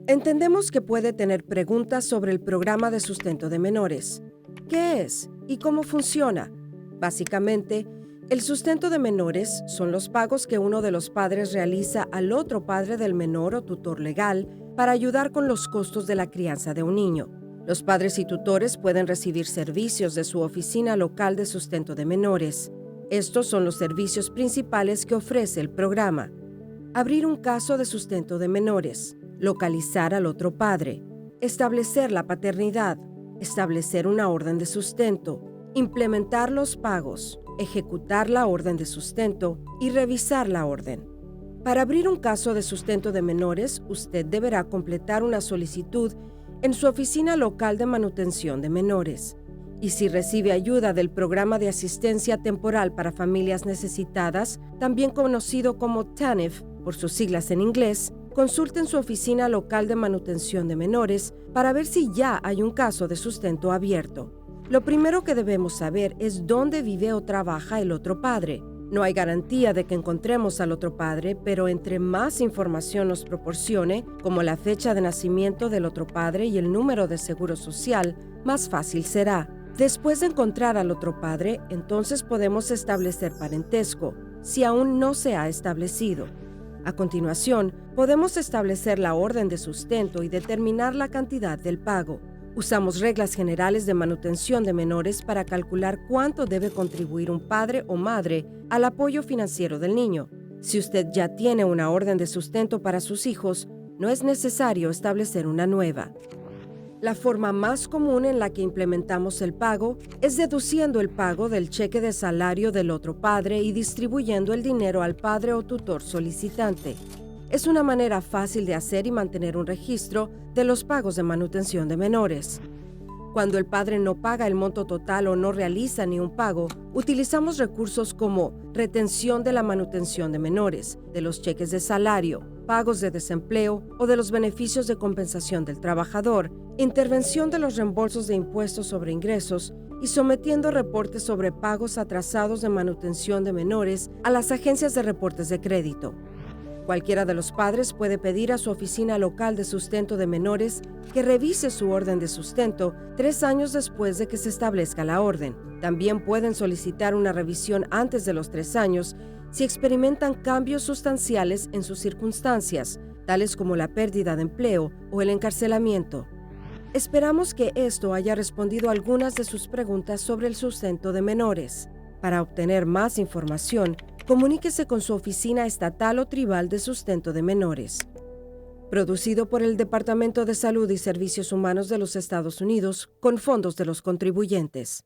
Entendemos que puede tener preguntas sobre el programa de sustento de menores. ¿Qué es y cómo funciona? Básicamente, el sustento de menores son los pagos que uno de los padres realiza al otro padre del menor o tutor legal para ayudar con los costos de la crianza de un niño. Los padres y tutores pueden recibir servicios de su oficina local de sustento de menores. Estos son los servicios principales que ofrece el programa: abrir un caso de sustento de menores, localizar al otro padre, establecer la paternidad, establecer una orden de sustento, implementar los pagos, ejecutar la orden de sustento y revisar la orden. Para abrir un caso de sustento de menores, usted deberá completar una solicitud en su oficina local de manutención de menores. Y si recibe ayuda del Programa de Asistencia Temporal para Familias Necesitadas, también conocido como TANF por sus siglas en inglés, consulte en su oficina local de manutención de menores para ver si ya hay un caso de sustento abierto. Lo primero que debemos saber es dónde vive o trabaja el otro padre. No hay garantía de que encontremos al otro padre, pero entre más información nos proporcione, como la fecha de nacimiento del otro padre y el número de seguro social, más fácil será. Después de encontrar al otro padre, entonces podemos establecer parentesco, si aún no se ha establecido. A continuación, podemos establecer la orden de sustento y determinar la cantidad del pago. Usamos reglas generales de manutención de menores para calcular cuánto debe contribuir un padre o madre al apoyo financiero del niño. Si usted ya tiene una orden de sustento para sus hijos, no es necesario establecer una nueva. La forma más común en la que implementamos el pago es deduciendo el pago del cheque de salario del otro padre y distribuyendo el dinero al padre o tutor solicitante. Es una manera fácil de hacer y mantener un registro de los pagos de manutención de menores. Cuando el padre no paga el monto total o no realiza ni un pago, utilizamos recursos como retención de la manutención de menores, de los cheques de salario, pagos de desempleo o de los beneficios de compensación del trabajador, intervención de los reembolsos de impuestos sobre ingresos y sometiendo reportes sobre pagos atrasados de manutención de menores a las agencias de reportes de crédito. Cualquiera de los padres puede pedir a su oficina local de sustento de menores que revise su orden de sustento 3 años después de que se establezca la orden. También pueden solicitar una revisión antes de los 3 años si experimentan cambios sustanciales en sus circunstancias, tales como la pérdida de empleo o el encarcelamiento. Esperamos que esto haya respondido a algunas de sus preguntas sobre el sustento de menores. Para obtener más información, comuníquese con su oficina estatal o tribal de sustento de menores. Producido por el Departamento de Salud y Servicios Humanos de los Estados Unidos con fondos de los contribuyentes.